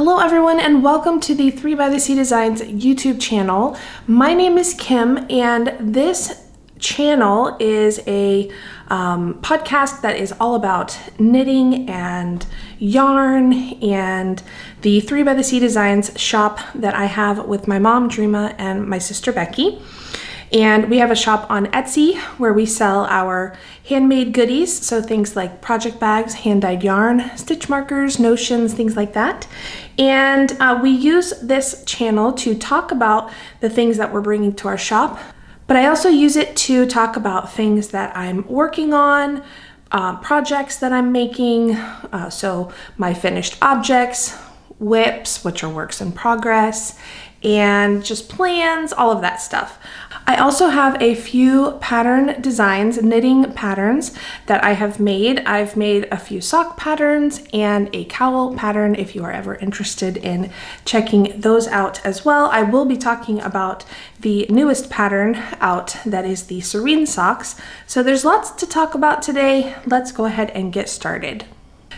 Hello everyone and welcome to the 3 by the Sea Designs YouTube channel. My name is Kim and this channel is a podcast that is all about knitting and yarn and the 3 by the Sea Designs shop that I have with my mom Dreama and my sister Becky. And we have a shop on Etsy where we sell our handmade goodies, so things like project bags, hand-dyed yarn, stitch markers, notions, things like that. And we use this channel to talk about the things that we're bringing to our shop, but I also use it to talk about things that I'm working on, projects that I'm making, so my finished objects, whips, which are works in progress, and just plans, all of that stuff. I also have a few pattern designs, knitting patterns that I have made. I've made a few sock patterns and a cowl pattern if you are ever interested in checking those out as well. I will be talking about the newest pattern out, that is the Serene socks. So there's lots to talk about today. Let's go ahead and get started.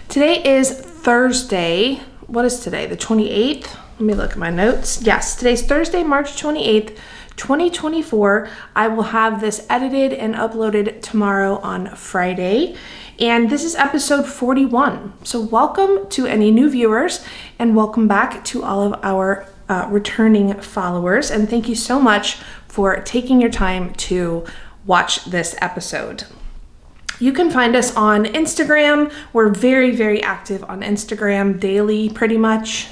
Today is Thursday. What is today? The 28th? Let me look at my notes. Yes, today's Thursday, March 28th. 2024. I will have this edited and uploaded tomorrow on Friday. And this is episode 41. So welcome to any new viewers and welcome back to all of our returning followers. And thank you so much for taking your time to watch this episode. You can find us on Instagram. We're very, very active on Instagram daily, pretty much.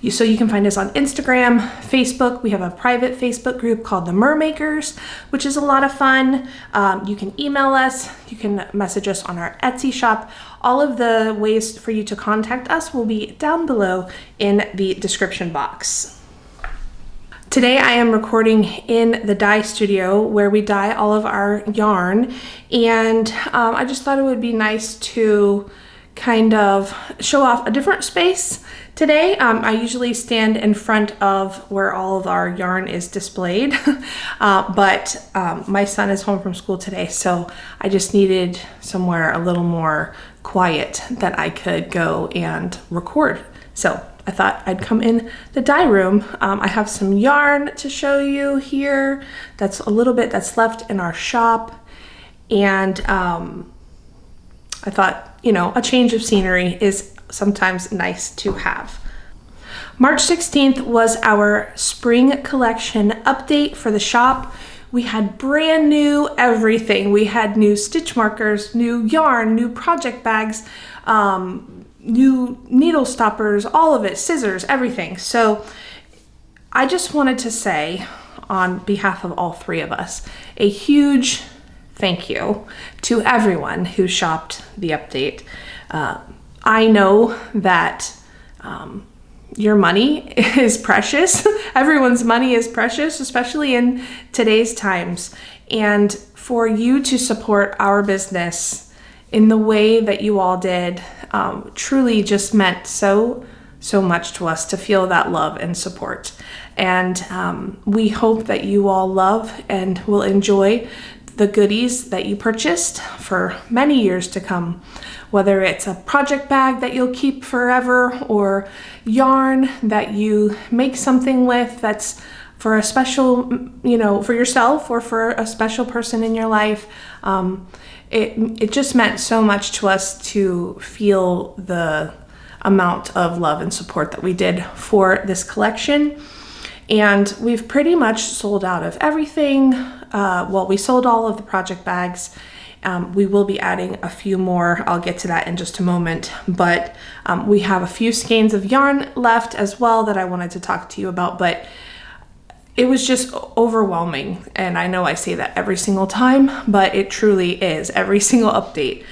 So you can find us on Instagram, Facebook. We have a private Facebook group called the Mermakers, which is a lot of fun. You can email us. You can message us on our Etsy shop. All of the ways for you to contact us will be down below in the description box. Today I am recording in the dye studio where we dye all of our yarn, and I just thought it would be nice to kind of show off a different space today. I usually stand in front of where all of our yarn is displayed, but my son is home from school today, so I just needed somewhere a little more quiet that I could go and record. So I thought I'd come in the dye room. I have some yarn to show you here. That's a little bit that's left in our shop, and I thought, a change of scenery is sometimes nice to have. March 16th was our spring collection update for the shop. We had brand new everything. We had new stitch markers, new yarn, new project bags, new needle stoppers, all of it, scissors, everything. So I just wanted to say, on behalf of all three of us, a huge thank you to everyone who shopped the update. I know that your money is precious. Everyone's money is precious, especially in today's times. And for you to support our business in the way that you all did truly just meant so much to us, to feel that love and support. And we hope that you all love and will enjoy the goodies that you purchased for many years to come, whether it's a project bag that you'll keep forever or yarn that you make something with that's for a special, for yourself or for a special person in your life. It just meant so much to us to feel the amount of love and support that we did for this collection. And we've pretty much sold out of everything. We sold all of the project bags. We will be adding a few more. I'll get to that in just a moment. But we have a few skeins of yarn left as well that I wanted to talk to you about. But it was just overwhelming. And I know I say that every single time, but it truly is every single update.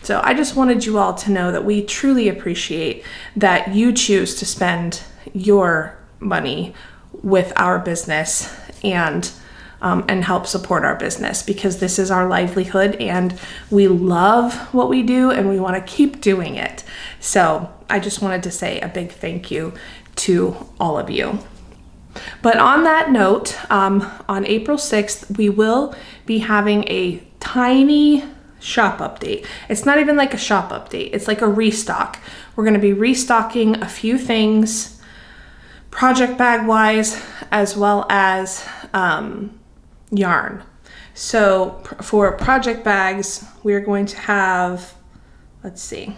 So I just wanted you all to know that we truly appreciate that you choose to spend your money with our business and help support our business, because this is our livelihood and we love what we do and we want to keep doing it. So I just wanted to say a big thank you to all of you. But on that note, on April 6th, we will be having a tiny shop update. It's not even like a shop update. It's like a restock. We're going to be restocking a few things project bag wise, as well as yarn. So for project bags, we're going to have, let's see,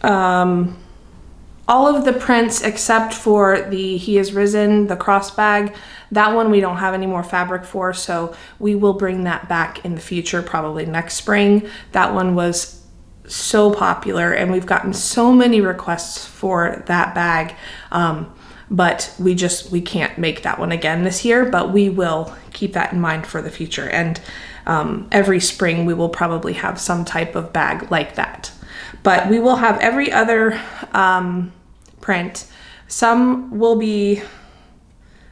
all of the prints except for the He Is Risen, the cross bag. That one we don't have any more fabric for, so we will bring that back in the future, probably next spring. That one was so popular and we've gotten so many requests for that bag, but we can't make that one again this year, but we will keep that in mind for the future. And every spring we will probably have some type of bag like that. But we will have every other print. Some will be,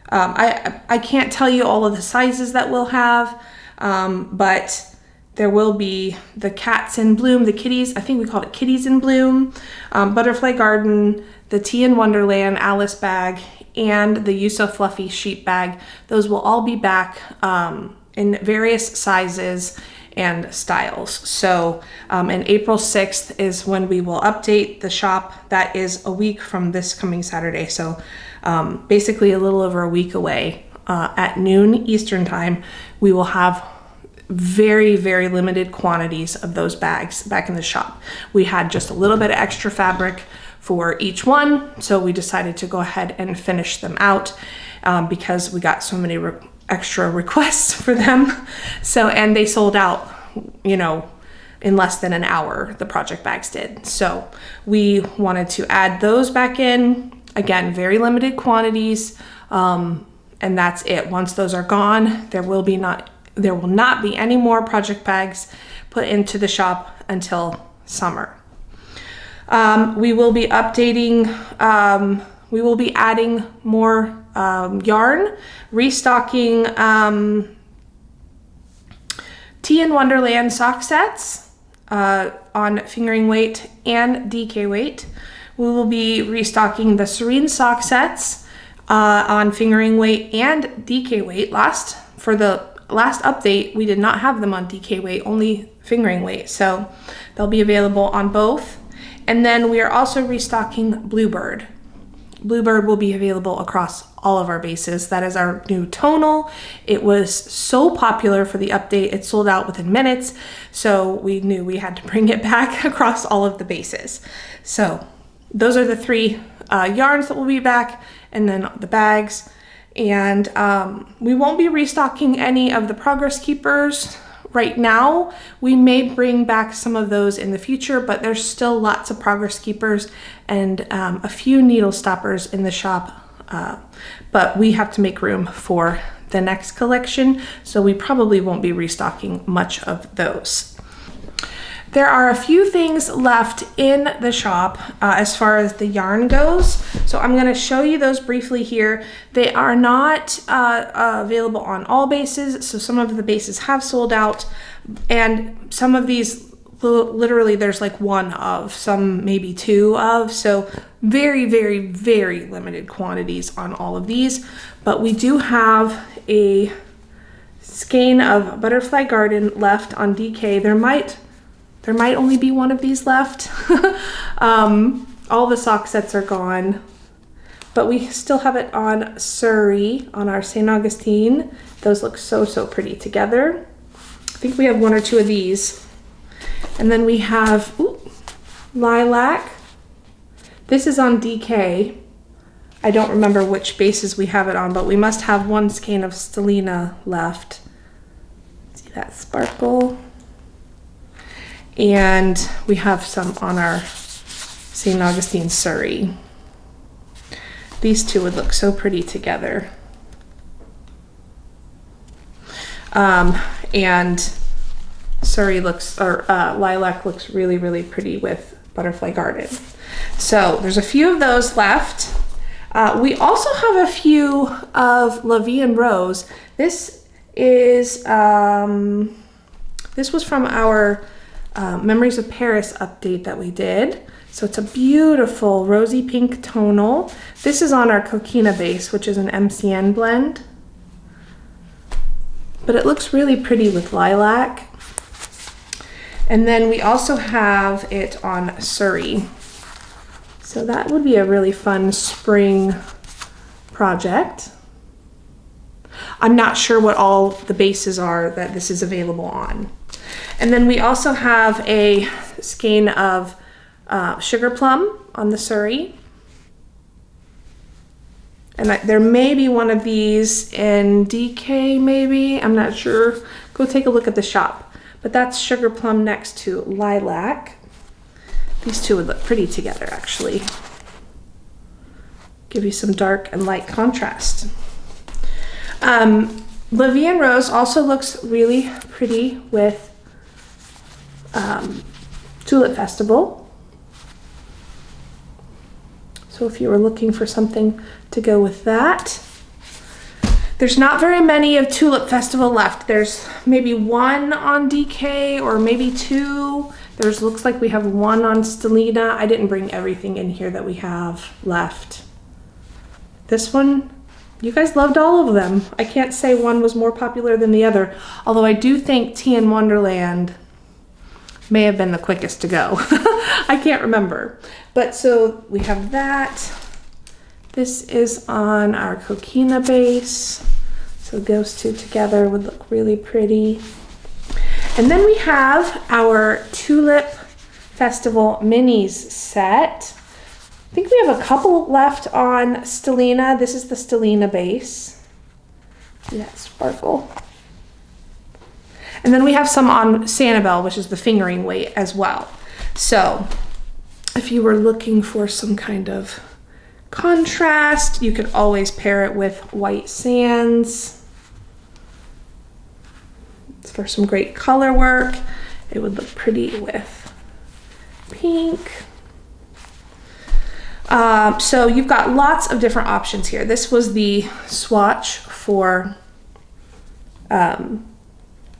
I can't tell you all of the sizes that we'll have, but there will be the Cats in Bloom, the kitties, I think we call it Kitties in Bloom, Butterfly Garden, the Tea in Wonderland Alice bag, and the You So Fluffy sheep bag. Those will all be back in various sizes and styles. So and April 6th is when we will update the shop. That is a week from this coming Saturday. So basically a little over a week away at noon Eastern time, we will have very, very limited quantities of those bags back in the shop. We had just a little bit of extra fabric for each one, so we decided to go ahead and finish them out because we got so many extra requests for them. So, and they sold out, you know, in less than an hour, the project bags did. So we wanted to add those back in. Again, very limited quantities, and that's it. Once those are gone, there will not be any more project bags put into the shop until summer. We will be updating, we will be adding more yarn, restocking Tea in Wonderland sock sets on fingering weight and DK weight. We will be restocking the Serene sock sets on fingering weight and DK weight. For the last update, we did not have them on DK weight, only fingering weight. So they'll be available on both. And then we are also restocking Bluebird. Bluebird will be available across all of our bases. That is our new tonal. It was so popular for the update, it sold out within minutes. So we knew we had to bring it back across all of the bases. So those are the three yarns that will be back, and then the bags. And we won't be restocking any of the Progress Keepers right now. We may bring back some of those in the future, but there's still lots of Progress Keepers and a few needle stoppers in the shop. But we have to make room for the next collection, so we probably won't be restocking much of those. There are a few things left in the shop as far as the yarn goes. So I'm going to show you those briefly here. They are not available on all bases. So some of the bases have sold out, and some of these literally there's like one of, some maybe two of. So very, very, very limited quantities on all of these. But we do have a skein of Butterfly Garden left on DK. There might only be one of these left. All the sock sets are gone, but we still have it on Surrey, on our St. Augustine. Those look so, so pretty together. I think we have one or two of these. And then we have Lilac. This is on DK. I don't remember which bases we have it on, but we must have one skein of Stellina left. See that sparkle? And we have some on our St. Augustine Surrey. These two would look so pretty together. And Surrey looks, or Lilac looks really, really pretty with Butterfly Garden. So there's a few of those left. We also have a few of La Vie en Rose. This is, this was from our Memories of Paris update that we did. So it's a beautiful rosy pink tonal. This is on our Coquina base, which is an MCN blend. but it looks really pretty with lilac. And then we also have it on Serene. So that would be a really fun spring project. I'm not sure what all the bases are that this is available on. And then we also have a skein of sugar plum on the Serene. And there may be one of these in DK maybe, I'm not sure. Go take a look at the shop. But that's sugar plum next to lilac. These two would look pretty together actually. Give you some dark and light contrast. Levian Rose also looks really pretty with Tulip Festival. So if you were looking for something to go with that. There's not very many of Tulip Festival left. There's maybe one on DK or maybe two. Looks like we have one on Stellina. I didn't bring everything in here that we have left. This one, you guys loved all of them. I can't say one was more popular than the other, although I do think Tea in Wonderland may have been the quickest to go. I can't remember. But so we have that. This is on our coquina base. So those two together would look really pretty. And then we have our Tulip Festival Minis set. I think we have a couple left on Stellina. This is the Stellina base. See that sparkle? And then we have some on Sanibel, which is the fingering weight as well. So if you were looking for some kind of contrast, you could always pair it with white sands. For some great color work. It would look pretty with pink. So you've got lots of different options here. This was the swatch for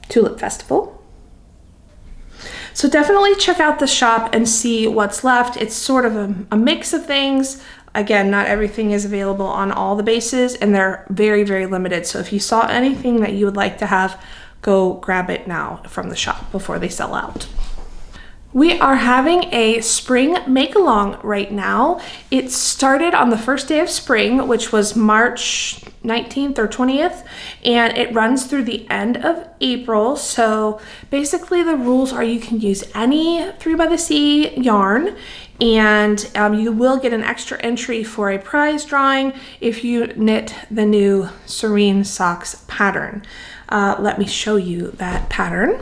Tulip Festival. So definitely check out the shop and see what's left. It's sort of a mix of things. Again, not everything is available on all the bases and they're very, very limited. So if you saw anything that you would like to have, go grab it now from the shop before they sell out. We are having a spring make-along right now. It started on the first day of spring, which was March 19th or 20th, and it runs through the end of April. So basically the rules are you can use any 3 by the Sea yarn, and you will get an extra entry for a prize drawing if you knit the new Serene Socks pattern. Let me show you that pattern.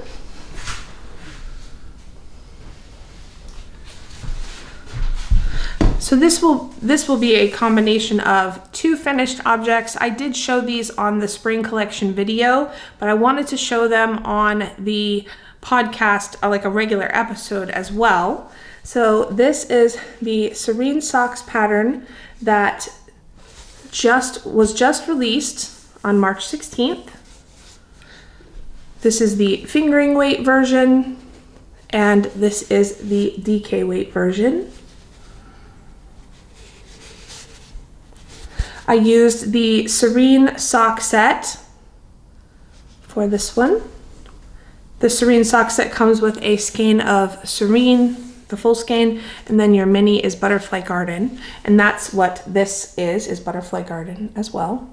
So this will be a combination of 2 finished objects. I did show these on the spring collection video, but I wanted to show them on the podcast, like a regular episode as well. So this is the Serene Socks pattern that was just released on March 16th. This is the fingering weight version, and this is the DK weight version. I used the Serene sock set for this one. The Serene sock set comes with a skein of Serene, the full skein, and then your mini is Butterfly Garden, and that's what this is Butterfly Garden as well.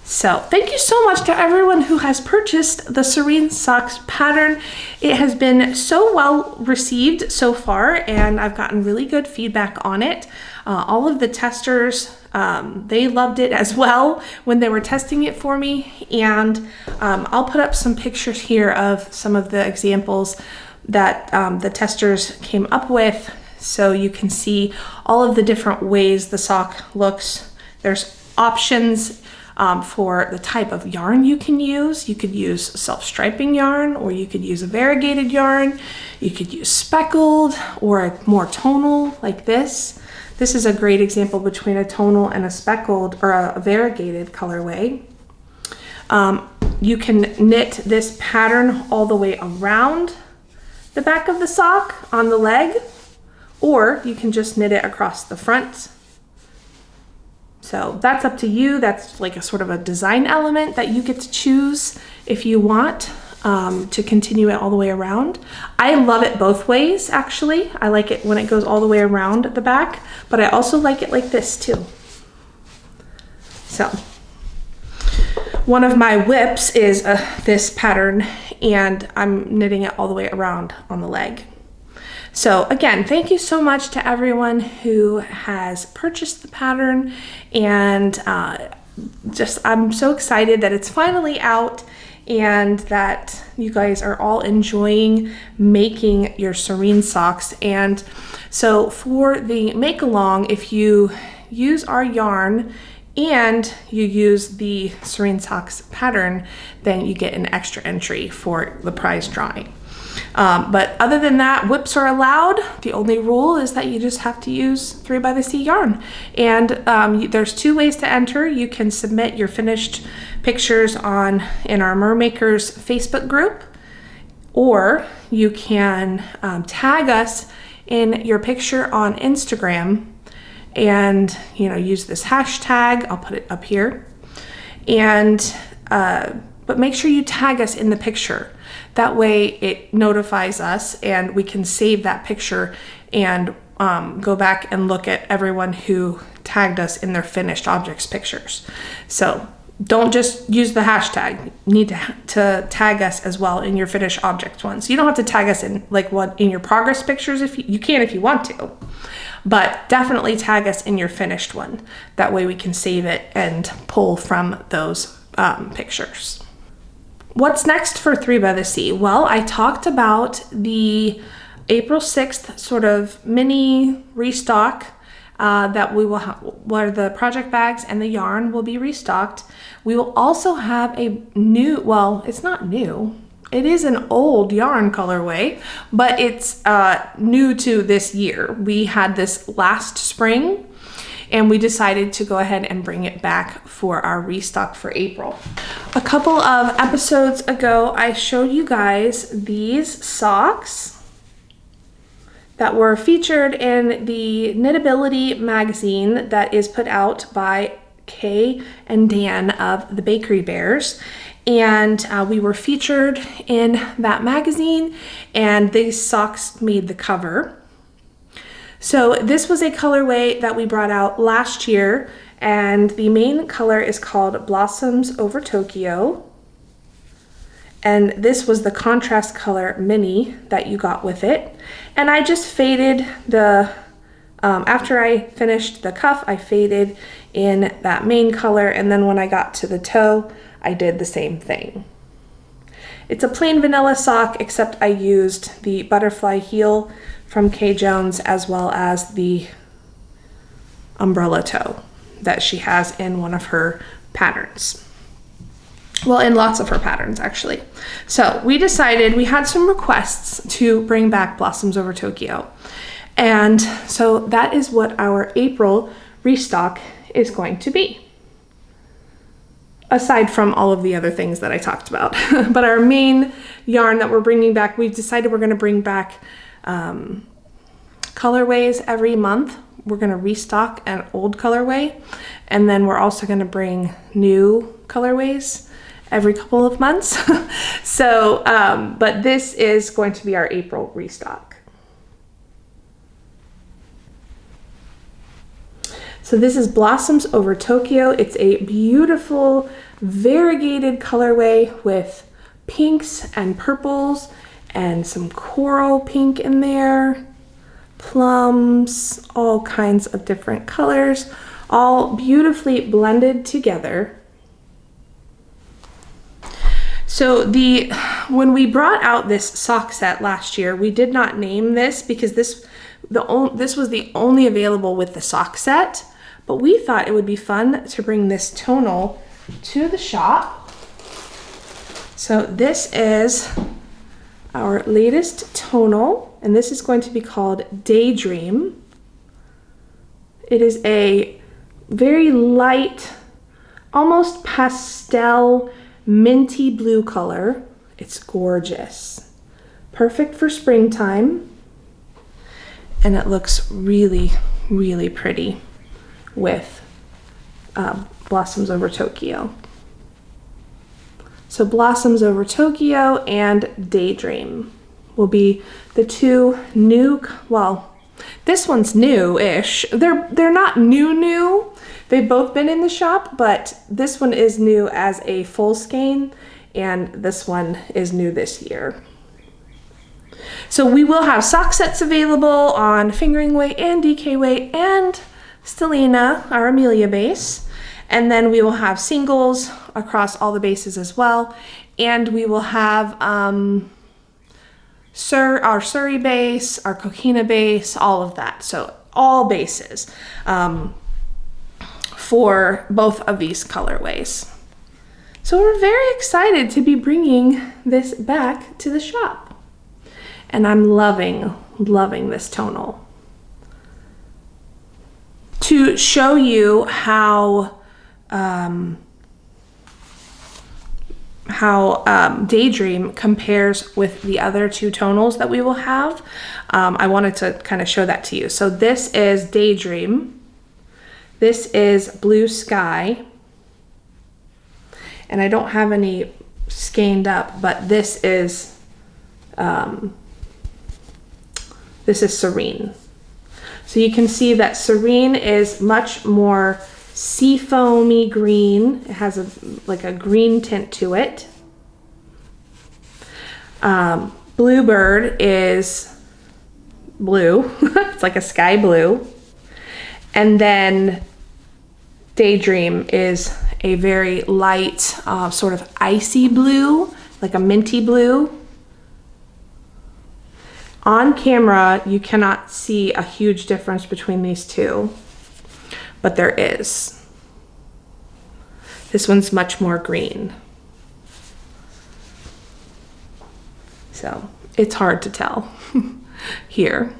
So thank you so much to everyone who has purchased the Serene Socks pattern. It has been so well received so far, and I've gotten really good feedback on it. All of the testers, they loved it as well when they were testing it for me, and I'll put up some pictures here of some of the examples that the testers came up with, so you can see all of the different ways the sock looks. There's options for the type of yarn you can use. You could use self-striping yarn, or you could use a variegated yarn. You could use speckled or a more tonal like this. This is a great example between a tonal and a speckled or a variegated colorway. You can knit this pattern all the way around the back of the sock on the leg, or you can just knit it across the front. So that's up to you. That's like a sort of a design element that you get to choose if you want to continue it all the way around. I love it both ways, actually. I like it when it goes all the way around the back, but I also like it like this too. So one of my whips is this pattern, and I'm knitting it all the way around on the leg. So again, thank you so much to everyone who has purchased the pattern, and I'm so excited that it's finally out and that you guys are all enjoying making your Serene socks. And so for the make along, if you use our yarn and you use the Serene socks pattern, then you get an extra entry for the prize drawing. But other than that, whips are allowed. The only rule is that you just have to use 3x yarn. And there's two ways to enter. You can submit your finished pictures in our Mermakers Facebook group, or you can tag us in your picture on Instagram and use this hashtag. I'll put it up here. And but make sure you tag us in the picture. That way it notifies us and we can save that picture and go back and look at everyone who tagged us in their finished objects pictures. So don't just use the hashtag. You need to tag us as well in your finished objects ones. You don't have to tag us in in your progress pictures if you can if you want to, but definitely tag us in your finished one. That way we can save it and pull from those pictures. What's next for 3x? Well, I talked about the April 6th sort of mini restock that we will have, where the project bags and the yarn will be restocked. We will also have a new, well, it's not new. It is an old yarn colorway, but it's new to this year. We had this last spring, and we decided to go ahead and bring it back for our restock for April. A couple of episodes ago, I showed you guys these socks that were featured in the Knitability magazine that is put out by Kay and Dan of the Bakery Bears. And we were featured in that magazine, and these socks made the cover. So this was a colorway that we brought out last year, and the main color is called Blossoms Over Tokyo. And this was the contrast color mini that you got with it. And I just faded after I finished the cuff, I faded in that main color, and then when I got to the toe, I did the same thing. It's a plain vanilla sock, except I used the butterfly heel from Kay Jones, as well as the umbrella toe that she has in one of her patterns. Well, in lots of her patterns, actually. So we decided, we had some requests to bring back Blossoms Over Tokyo. And so that is what our April restock is going to be, aside from all of the other things that I talked about. But our main yarn that we're bringing back, we've decided we're going to bring back colorways every month. We're going to restock an old colorway, and then we're also going to bring new colorways every couple of months. So, but this is going to be our April restock. So this is Blossoms Over Tokyo. It's a beautiful variegated colorway with pinks and purples and some coral pink in there, plums, all kinds of different colors, all beautifully blended together. So when we brought out this sock set last year, we did not name this because this was the only available with the sock set, but we thought it would be fun to bring this tonal to the shop. So this is our latest tonal, and this is going to be called Daydream. It is a very light, almost pastel, minty blue color. It's gorgeous. Perfect for springtime. And it looks really, really pretty with Blossoms Over Tokyo. So Blossoms Over Tokyo and Daydream will be the two new, well, this one's new-ish. They're not new. They've both been in the shop, but this one is new as a full skein, and this one is new this year. So we will have sock sets available on fingering weight and DK weight and Stellina, our Amelia base. And then we will have singles across all the bases as well. And we will have our Surrey base, our Coquina base, all of that. So all bases for both of these colorways. So we're very excited to be bringing this back to the shop. And I'm loving this tonal. To show you how Daydream compares with the other two tonals that we will have, I wanted to kind of show that to you. So this is Daydream. This is Blue Sky. And I don't have any skeined up, but this is Serene. So you can see that Serene is much more seafoamy green. It has like a green tint to it. Bluebird is blue. It's like a sky blue. And then Daydream is a very light, sort of icy blue, like a minty blue. On camera, you cannot see a huge difference between these two, but there is. This one's much more green. So it's hard to tell here,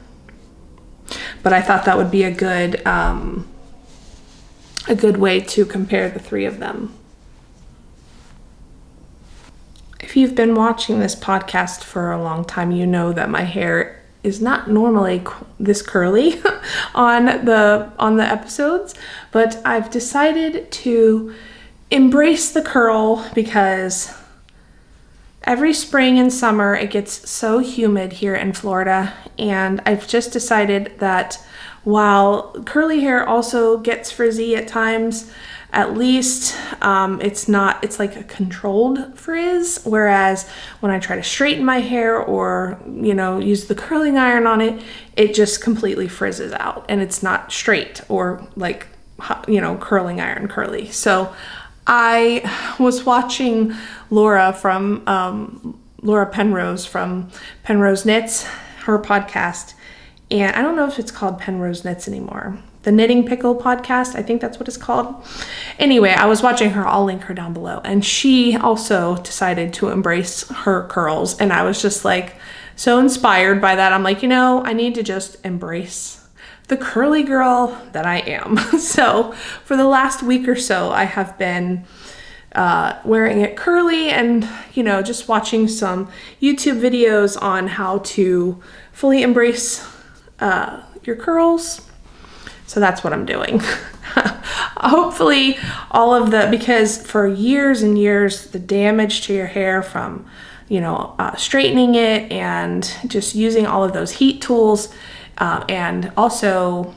but I thought that would be a good way to compare the three of them. If you've been watching this podcast for a long time, you know that my hair is not normally this curly on the episodes, but I've decided to embrace the curl because every spring and summer it gets so humid here in Florida, and I've just decided that while curly hair also gets frizzy at times, at least it's like a controlled frizz, whereas when I try to straighten my hair or, use the curling iron on it, it just completely frizzes out and it's not straight or like, curling iron curly. So I was watching Laura Penrose from Penrose Knits, her podcast, and I don't know if it's called Penrose Knits anymore. The Knitting Pickle podcast, I think that's what it's called. Anyway, I was watching her, I'll link her down below, and she also decided to embrace her curls, and I was just like so inspired by that. I'm like, I need to just embrace the curly girl that I am. So for the last week or so, I have been wearing it curly and, just watching some YouTube videos on how to fully embrace your curls. So that's what I'm doing. Hopefully because for years and years, the damage to your hair from, straightening it and just using all of those heat tools, and also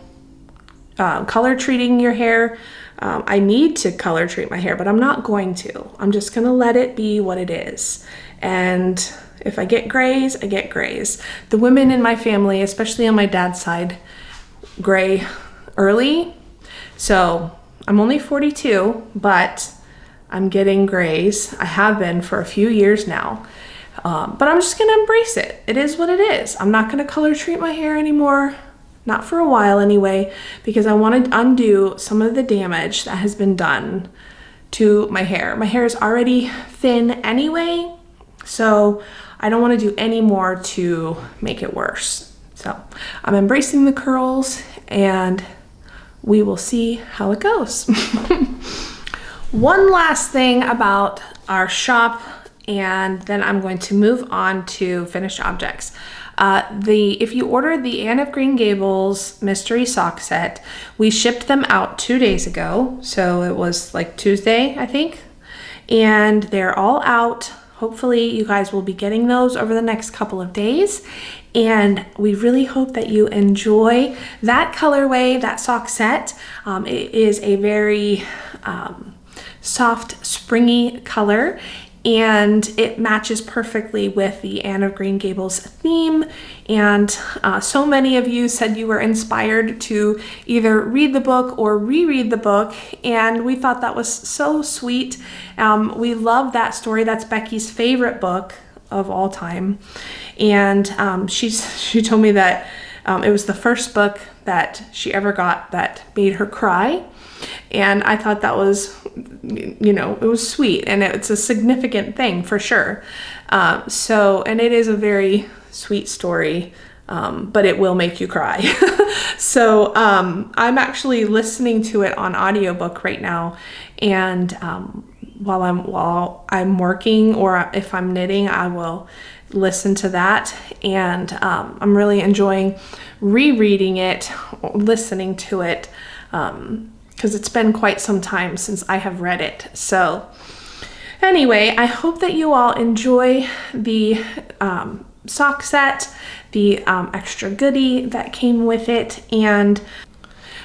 color treating your hair. I need to color treat my hair, but I'm not going to. I'm just gonna let it be what it is. And if I get grays, I get grays. The women in my family, especially on my dad's side, gray early. So I'm only 42, but I'm getting grays. I have been for a few years now. But I'm just gonna embrace it. It is what it is. I'm not gonna color treat my hair anymore. Not for a while anyway, because I want to undo some of the damage that has been done to my hair. My hair is already thin anyway, so I don't want to do any more to make it worse. So I'm embracing the curls and we will see how it goes. One last thing about our shop, and then I'm going to move on to finished objects. If you ordered the Anne of Green Gables mystery sock set, we shipped them out 2 days ago. So it was like Tuesday, I think. And they're all out. Hopefully you guys will be getting those over the next couple of days. And we really hope that you enjoy that colorway, that sock set. It is a very soft, springy color, and it matches perfectly with the Anne of Green Gables theme. And so many of you said you were inspired to either read the book or reread the book, and we thought that was so sweet. We love that story. That's Becky's favorite book of all time. And she told me that it was the first book that she ever got that made her cry. And I thought that was, you know, it was sweet, and it's a significant thing for sure. And it is a very sweet story, but it will make you cry. So I'm actually listening to it on audiobook right now. And while I'm working, or if I'm knitting, I will listen to that. And I'm really enjoying rereading it, listening to it, because it's been quite some time since I have read it. So anyway, I hope that you all enjoy the sock set, the extra goodie that came with it, and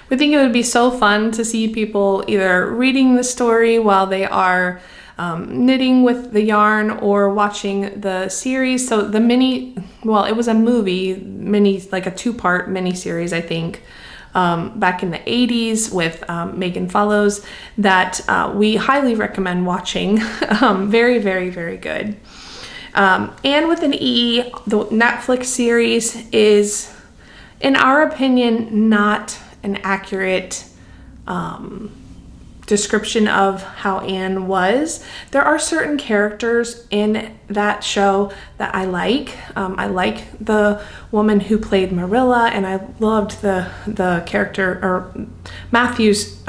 we think it would be so fun to see people either reading the story while they are knitting with the yarn or watching the series. So the it was a like a 2-part mini series, I think, back in the 80s with Megan Follows, that we highly recommend watching. Very, very, very good. And with an E, the Netflix series is, in our opinion, not an accurate description of how Anne was. There are certain characters in that show that I like. I like the woman who played Marilla, and I loved the character, or Matthew's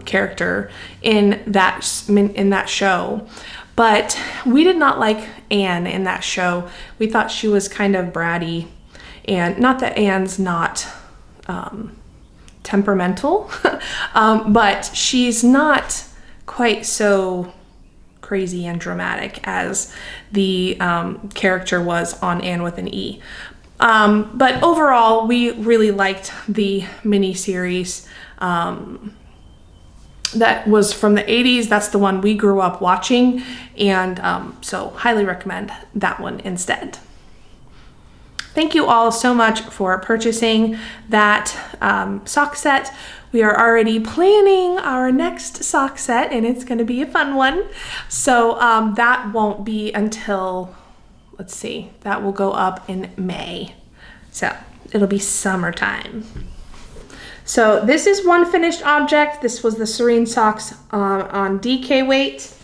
character in that show. But we did not like Anne in that show. We thought she was kind of bratty, and not that Anne's not temperamental, but she's not quite so crazy and dramatic as the character was on Anne with an E. But overall, we really liked the mini series that was from the 80s. That's the one we grew up watching, and so highly recommend that one instead. Thank you all so much for purchasing that sock set. We are already planning our next sock set, and it's going to be a fun one. So that won't be until, let's see, that will go up in May. So it'll be summertime. So this is one finished object. This was the Serene socks on DK weight.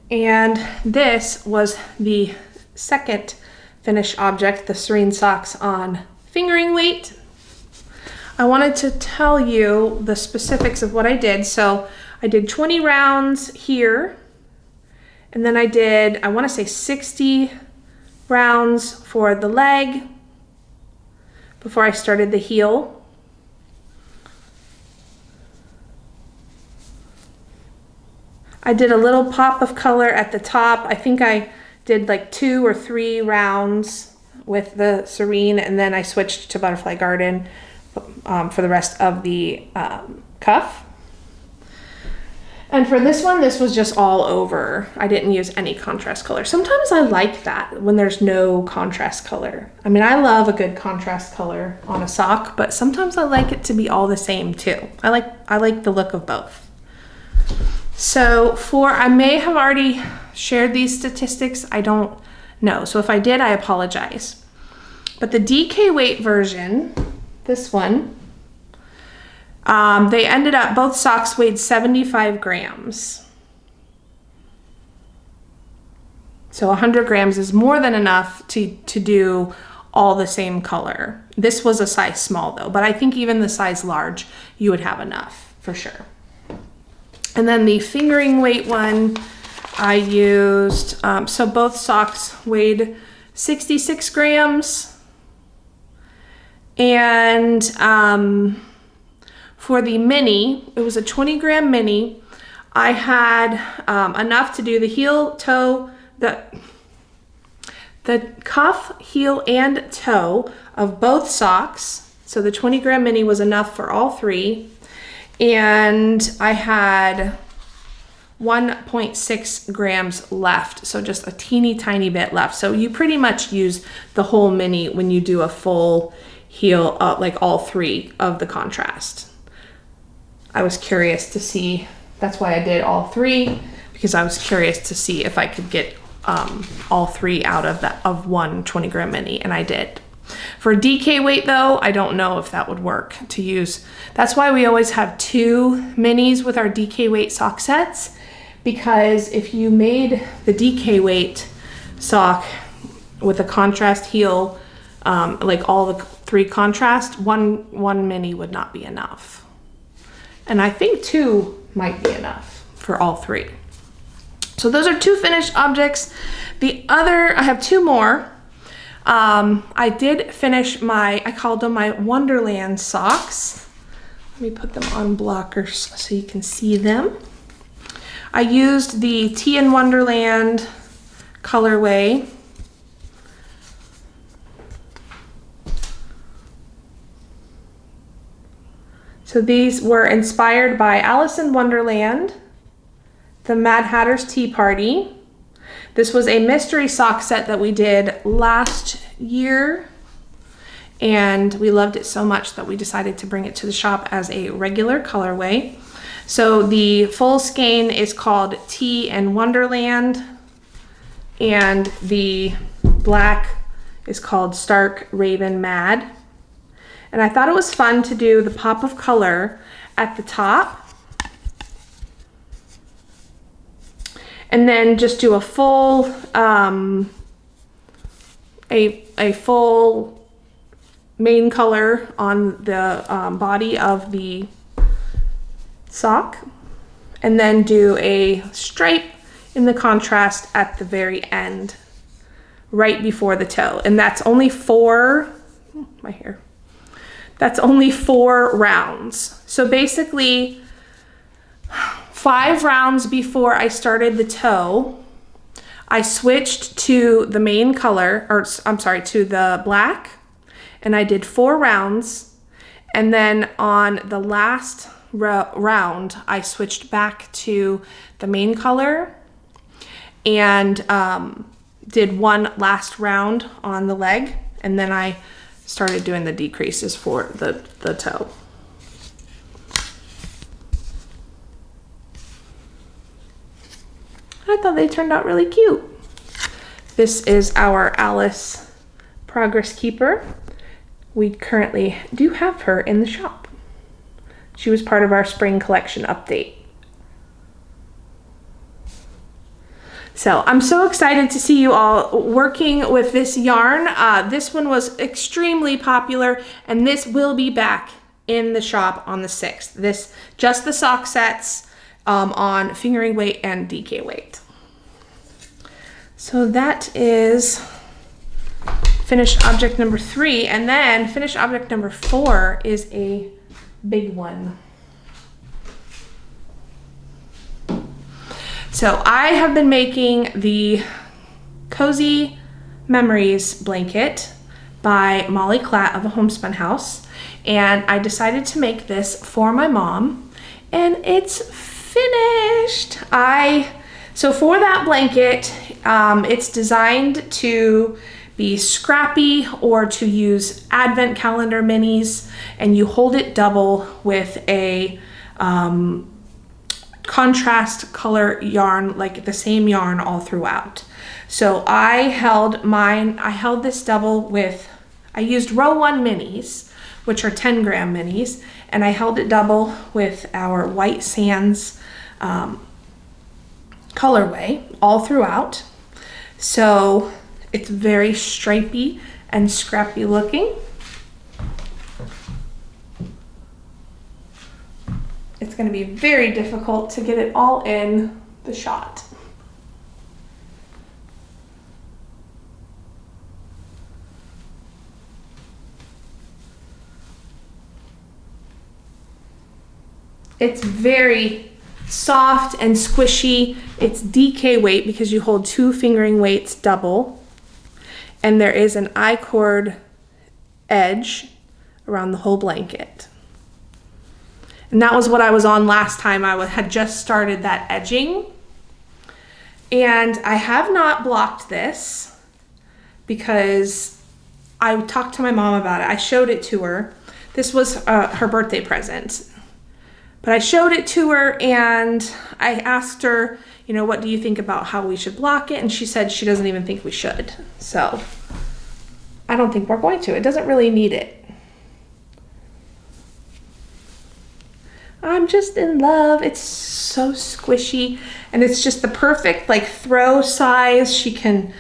And this was the second finished object, the Serene socks on fingering weight. I wanted to tell you the specifics of what I did. So I did 20 rounds here, and then I did, I want to say 60 rounds for the leg before I started the heel. I did a little pop of color at the top. I think I did like 2 or 3 rounds with the Serene, and then I switched to Butterfly Garden for the rest of the cuff. And for this one, this was just all over. I didn't use any contrast color. Sometimes I like that when there's no contrast color. I mean, I love a good contrast color on a sock, but sometimes I like it to be all the same too. I like the look of both. So I may have already shared these statistics. I don't know. So if I did, I apologize. But the DK weight version, this one, they ended up, both socks weighed 75 grams. So 100 grams is more than enough to do all the same color. This was a size small though, but I think even the size large, you would have enough for sure. And then the fingering weight one, I used, so both socks weighed 66 grams. And for the mini, it was a 20 gram mini. I had enough to do the heel, toe, the cuff, heel, and toe of both socks. So the 20 gram mini was enough for all three. And I had 1.6 grams left, so just a teeny tiny bit left. So you pretty much use the whole mini when you do a full heel, like all three of the contrast. I was curious to see, that's why I did all three, because I was curious to see if I could get all three out of one 20 gram mini, and I did. For DK weight though, I don't know if that would work to use. That's why we always have 2 minis with our DK weight sock sets, because if you made the DK weight sock with a contrast heel, like all the 3 contrast, one mini would not be enough. And I think 2 might be enough for all 3. So those are 2 finished objects. I have 2 more. I did finish I called them my Wonderland socks. Let me put them on blockers so you can see them. I used the Tea in Wonderland colorway. So these were inspired by Alice in Wonderland, the Mad Hatter's Tea Party. This was a mystery sock set that we did last year, and we loved it so much that we decided to bring it to the shop as a regular colorway. So the full skein is called Tea in Wonderland, and the black is called Stark Raven Mad. And I thought it was fun to do the pop of color at the top, and then just do a full a full main color on the body of the sock, and then do a stripe in the contrast at the very end, right before the toe. And that's only 4, my hair. That's only 4 rounds. So basically 5 rounds before I started the toe, I switched to the main color, or I'm sorry, to the black, and I did 4 rounds. And then on the last round, I switched back to the main color and did 1 last round on the leg. And then I started doing the decreases for the toe. I thought they turned out really cute. This is our Alice Progress Keeper. We currently do have her in the shop. She was part of our spring collection update. So I'm so excited to see you all working with this yarn. This one was extremely popular, and this will be back in the shop on the 6th. Just the sock sets on fingering weight and DK weight. So that is finished object number 3, and then finished object number 4 is a big one. So I have been making the Cozy Memories blanket by Molly Klatt of A Homespun House, and I decided to make this for my mom, and it's finished. So for that blanket, it's designed to be scrappy or to use advent calendar minis, and you hold it double with a contrast color yarn, like the same yarn all throughout. So I held this double with, I used row 1 minis, which are 10 gram minis, and I held it double with our White Sands colorway all throughout. So it's very stripy and scrappy looking. It's going to be very difficult to get it all in the shot. It's very soft and squishy. It's DK weight because you hold 2 fingering weights double. And there is an I-cord edge around the whole blanket. And that was what I was on last time. I had just started that edging. And I have not blocked this because I talked to my mom about it. I showed it to her. This was her birthday present. But I showed it to her and I asked her, you know, what do you think about how we should block it? And she said she doesn't even think we should. So I don't think we're going to. It doesn't really need it. I'm just in love. It's so squishy and it's just the perfect like throw size. She can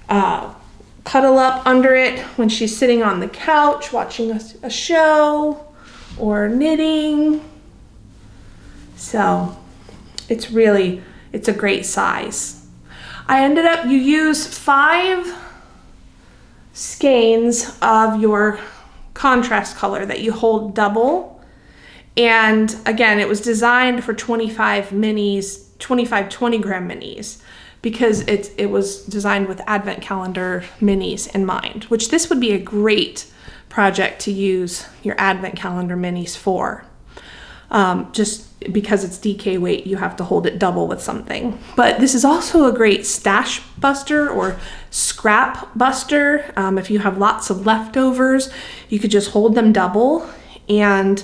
cuddle up under it when she's sitting on the couch watching a show or knitting. So it's a great size. I ended up, you use 5 skeins of your contrast color that you hold double. And again, it was designed for 25 minis, 25 20 gram minis, because it was designed with advent calendar minis in mind, which this would be a great project to use your advent calendar minis for. Just because it's DK weight, you have to hold it double with something. But this is also a great stash buster or scrap buster. If you have lots of leftovers, you could just hold them double and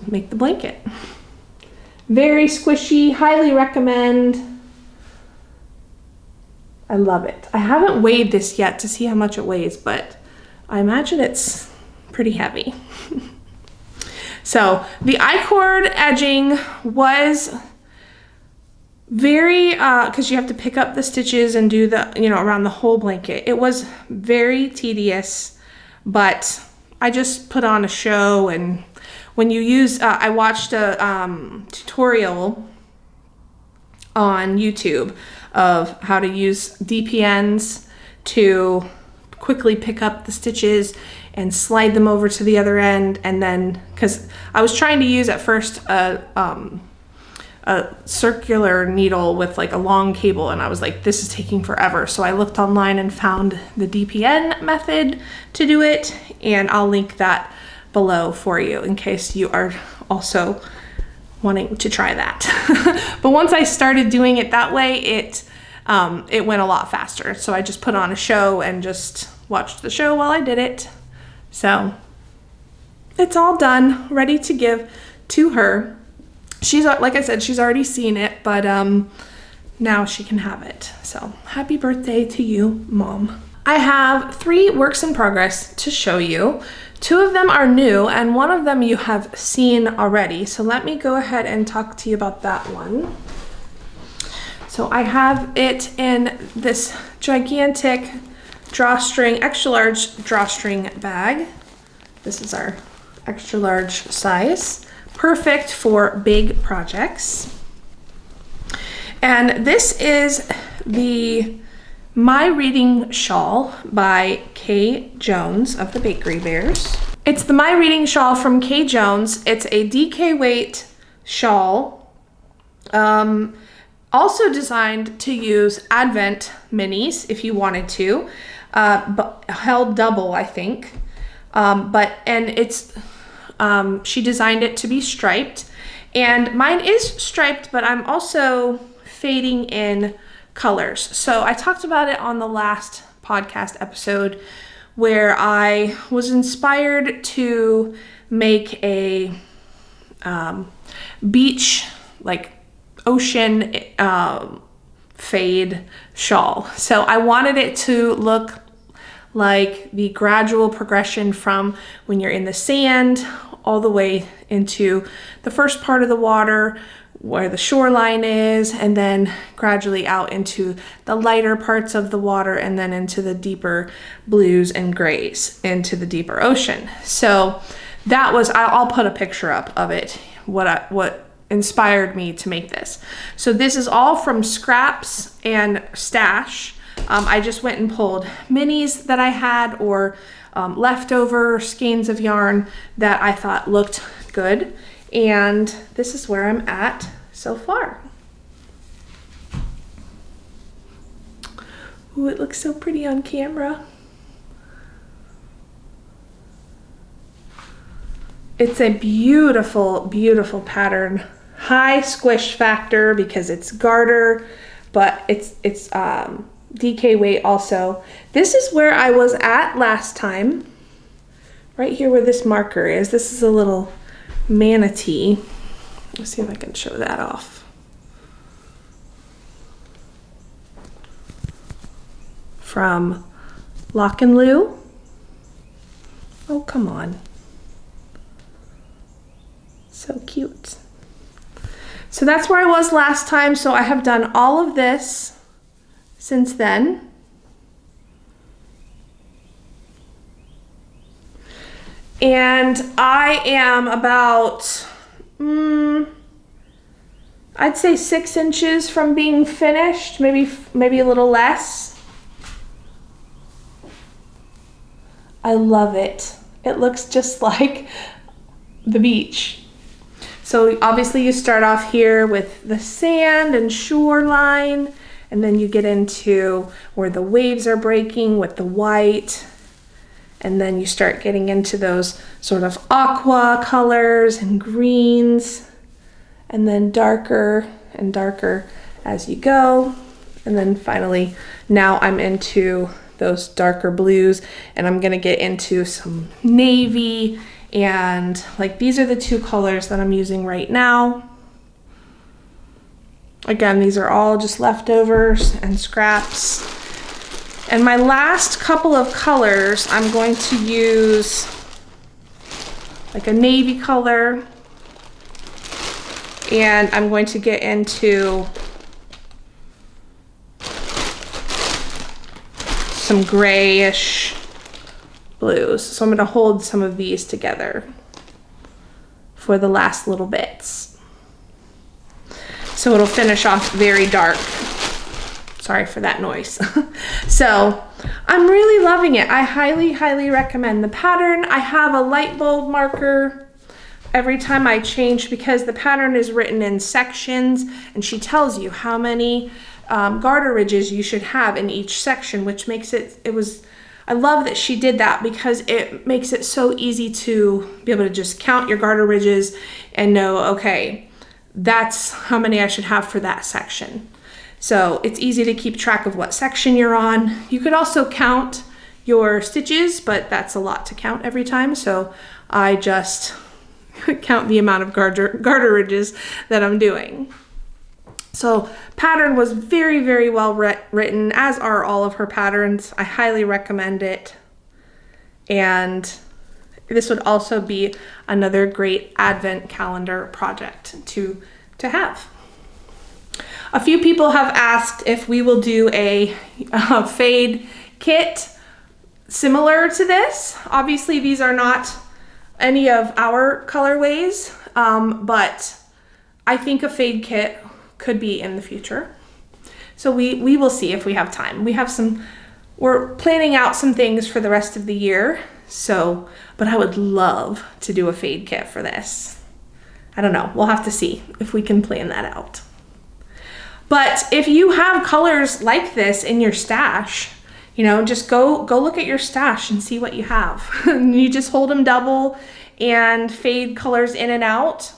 make the blanket. Very squishy, highly recommend. I love it. I haven't weighed this yet to see how much it weighs, but I imagine it's pretty heavy. So the I-cord edging was very, because you have to pick up the stitches and do the, you know, around the whole blanket. It was very tedious, but I just put on a show. And when you use, I watched a tutorial on YouTube of how to use DPNs to quickly pick up the stitches and slide them over to the other end. And then, because I was trying to use at first a circular needle with like a long cable, and I was like, this is taking forever. So I looked online and found the DPN method to do it, and I'll link that below for you in case you are also wanting to try that. But once I started doing it that way, it went a lot faster. So I just put on a show and just watched the show while I did it. So it's all done, ready to give to her. She's, like I said, she's already seen it, but now she can have it. So happy birthday to you, Mom. I have 3 works in progress to show you. 2 of them are new and one of them you have seen already. So let me go ahead and talk to you about that one. So I have it in this gigantic drawstring, extra large drawstring bag. This is our extra large size. Perfect for big projects. And this is the My Reading Shawl by Kay Jones of the Bakery Bears. It's the My Reading Shawl from Kay Jones. It's a DK weight shawl. Also designed to use Advent minis if you wanted to, but held double, I think. She designed it to be striped, and mine is striped, but I'm also fading in colors. So I talked about it on the last podcast episode where I was inspired to make a beach, like ocean fade shawl. So I wanted it to look like the gradual progression from when you're in the sand all the way into the first part of the water where the shoreline is, and then gradually out into the lighter parts of the water, and then into the deeper blues and grays into the deeper ocean. So that was, I'll put a picture up of it, what inspired me to make this. So this is all from scraps and stash. I just went and pulled minis that I had, or leftover skeins of yarn that I thought looked good. And this is where I'm at so far. Ooh, it looks so pretty on camera. It's a beautiful, beautiful pattern. High squish factor because it's garter, but it's DK weight also. This is where I was at last time. Right here where this marker is. This is a little manatee. Let's see if I can show that off. From Lach and Lou. Oh, come on. So cute. So that's where I was last time. So I have done all of this since then. And I am about, I'd say 6 inches from being finished, maybe a little less. I love it. It looks just like the beach. So obviously you start off here with the sand and shoreline, and then you get into where the waves are breaking with the white, and then you start getting into those sort of aqua colors and greens, and then darker and darker as you go. And then finally, now I'm into those darker blues, and I'm gonna get into some navy. And like these are the 2 colors that I'm using right now. Again, these are all just leftovers and scraps. And my last couple of colors, I'm going to use like a navy color, and I'm going to get into some grayish blues. So I'm going to hold some of these together for the last little bits. So it'll finish off very dark. Sorry for that noise. So I'm really loving it. I highly, highly recommend the pattern. I have a light bulb marker every time I change because the pattern is written in sections, and she tells you how many garter ridges you should have in each section, which makes I love that she did that because it makes it so easy to be able to just count your garter ridges and know, okay, that's how many I should have for that section. So it's easy to keep track of what section you're on. You could also count your stitches, but that's a lot to count every time. So I just count the amount of garter ridges that I'm doing. So pattern was very, very well written, as are all of her patterns. I highly recommend it. And this would also be another great advent calendar project to have. A few people have asked if we will do a fade kit similar to this. Obviously these are not any of our colorways, but I think a fade kit could be in the future. So we will see if we have time. We're planning out some things for the rest of the year. So, but I would love to do a fade kit for this. I don't know, we'll have to see if we can plan that out. But if you have colors like this in your stash, just go look at your stash and see what you have. You just hold them double and fade colors in and out.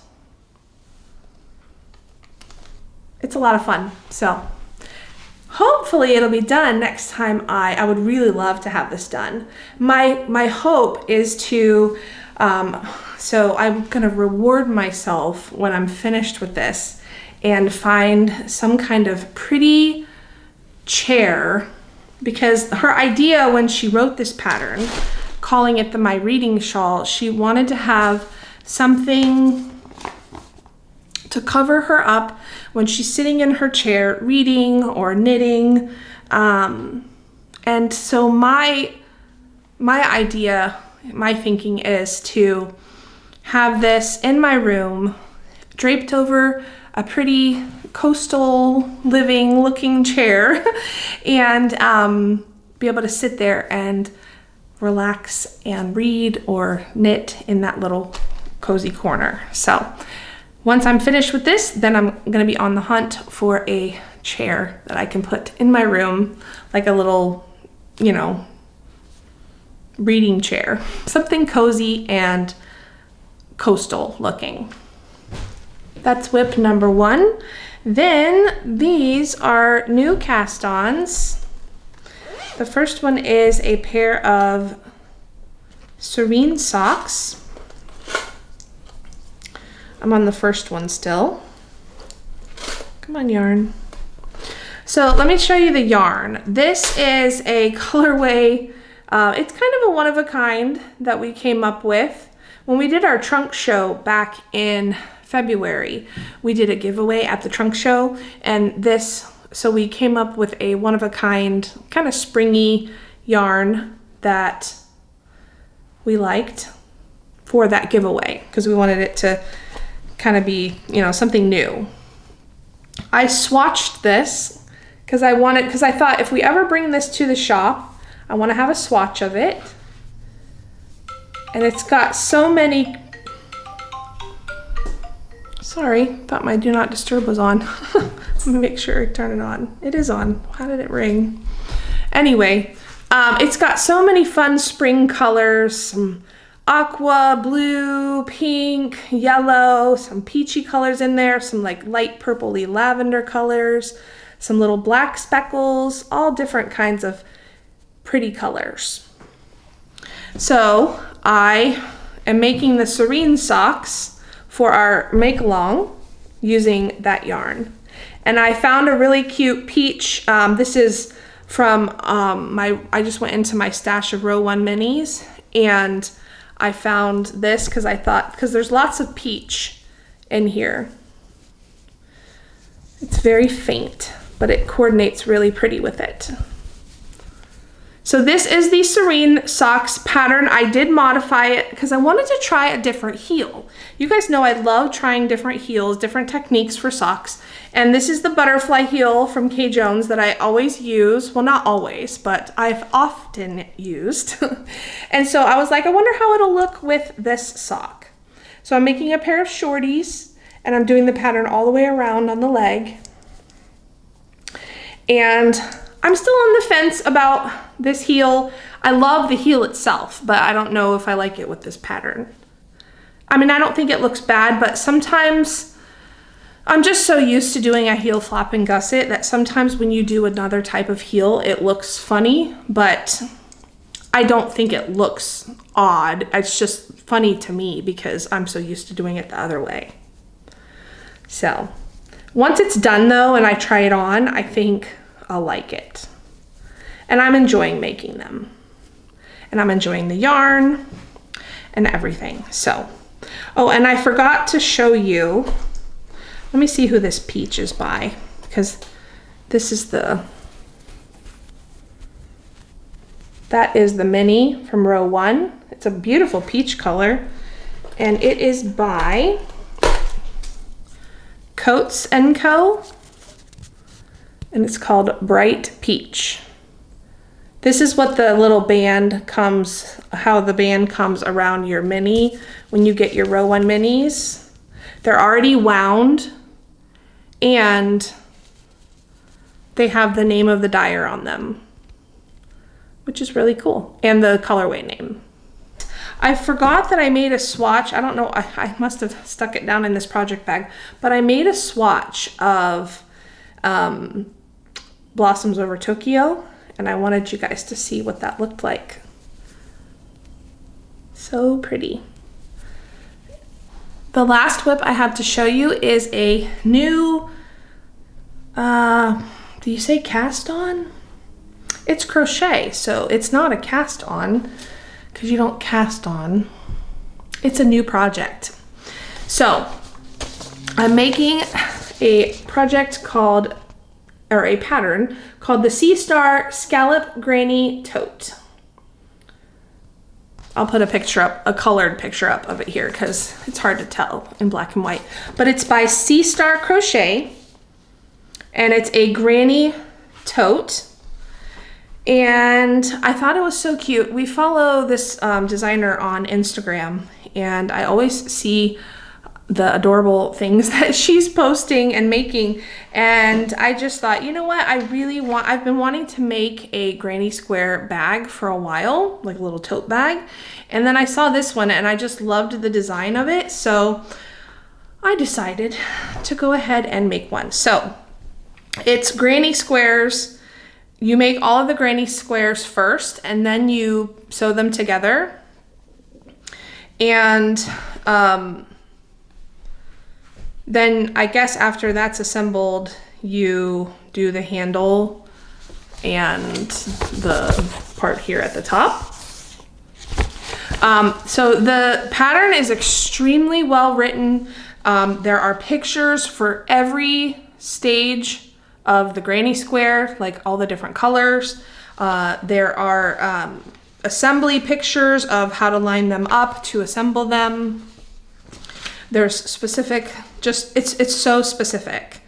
It's a lot of fun. So hopefully it'll be done next time. I would really love to have this done. My hope is to, so I'm gonna reward myself when I'm finished with this and find some kind of pretty chair, because her idea when she wrote this pattern, calling it My Reading Shawl, she wanted to have something to cover her up when she's sitting in her chair reading or knitting. And so my idea, my thinking is to have this in my room draped over a pretty coastal living looking chair and be able to sit there and relax and read or knit in that little cozy corner. So once I'm finished with this, then I'm gonna be on the hunt for a chair that I can put in my room, like a little, you know, reading chair, something cozy and coastal looking. That's whip number 1. Then these are new cast-ons. The first one is a pair of Serene socks. I'm on the first one still. Come on, yarn. So let me show you the yarn. This is a colorway. It's kind of a one-of-a-kind that we came up with. When we did our trunk show back in February, we did a giveaway at the trunk show, and so we came up with a one-of-a-kind, kind of springy yarn that we liked for that giveaway because we wanted it to kind of be, you know, something new. I swatched this because I thought if we ever bring this to the shop, I want to have a swatch of it. And it's got so many, sorry, thought my do not disturb was on. Let me make sure I turn it on. It is on. How did it ring? Anyway, it's got so many fun spring colors, some aqua, blue, pink, yellow, some peachy colors in there, some like light purpley lavender colors, some little black speckles, all different kinds of pretty colors. So I am making the Serene socks for our make along using that yarn. And I found a really cute peach. This is from I just went into my stash of row 1 minis and I found this because there's lots of peach in here. It's very faint, but it coordinates really pretty with it. So this is the Serene socks pattern. I did modify it because I wanted to try a different heel. You guys know I love trying different heels, different techniques for socks. And this is the butterfly heel from K. Jones that I always use. Well, not always, but I've often used. And so I was like, I wonder how it'll look with this sock. So I'm making a pair of shorties and I'm doing the pattern all the way around on the leg. And I'm still on the fence about this heel. I love the heel itself, but I don't know if I like it with this pattern. I mean, I don't think it looks bad, but sometimes I'm just so used to doing a heel flap and gusset that sometimes when you do another type of heel, it looks funny, but I don't think it looks odd. It's just funny to me because I'm so used to doing it the other way. So once it's done though, and I try it on, I think I'll like it. And I'm enjoying making them. And I'm enjoying the yarn and everything. So, oh, and I forgot to show you, let me see who this peach is by, because this is that is the mini from row 1. It's a beautiful peach color. And it is by Coats & Co. And it's called Bright Peach. This is what the little band comes, how the band comes around your mini when you get your row 1 minis. They're already wound and they have the name of the dyer on them, which is really cool, and the colorway name. I forgot that I made a swatch. I don't know, I must have stuck it down in this project bag, but I made a swatch of Blossoms Over Tokyo, and I wanted you guys to see what that looked like. So pretty. The last whip I have to show you is a new, do you say cast on? It's crochet, so it's not a cast on because you don't cast on. It's a new project. So I'm making a project called, or a pattern called the Sea Star Scallop Granny Tote. I'll put a picture up, a colored picture up of it here because it's hard to tell in black and white. But it's by Sea Star Crochet and it's a granny tote. And I thought it was so cute. We follow this designer on Instagram, and I always see the adorable things that she's posting and making. And I just thought, you know what? I've been wanting to make a granny square bag for a while, like a little tote bag. And then I saw this one and I just loved the design of it. So I decided to go ahead and make one. So it's granny squares. You make all of the granny squares first, and then you sew them together. And then I guess after that's assembled, you do the handle and the part here at the top. So the pattern is extremely well written. There are pictures for every stage of the granny square, like all the different colors. There are assembly pictures of how to line them up to assemble them. There's specific, it's so specific.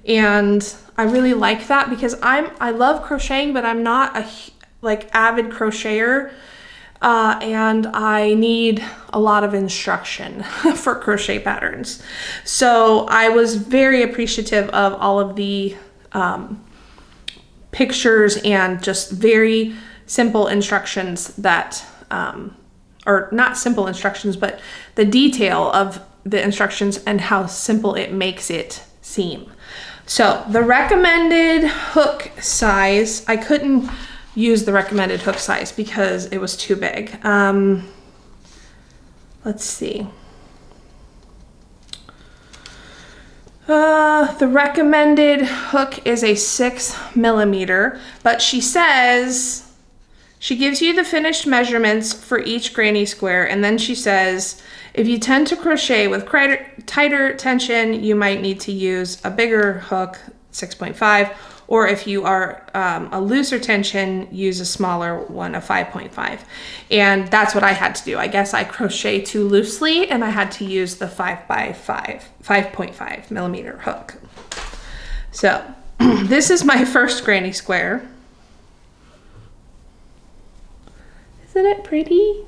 And I really like that because I love crocheting, but I'm not a avid crocheter. And I need a lot of instruction for crochet patterns. So I was very appreciative of all of the pictures and just very simple instructions that, or not simple instructions, but the detail of the instructions and how simple it makes it seem. So the recommended hook size, I couldn't use the recommended hook size because it was too big. Let's see. The recommended hook is a 6mm, but she says, she gives you the finished measurements for each granny square, and then she says, if you tend to crochet with tighter tension, you might need to use a bigger hook, 6.5, or if you are a looser tension, use a smaller one, a 5.5. And that's what I had to do. I guess I crochet too loosely and I had to use the 5.5 hook. So this is my first granny square. Isn't it pretty?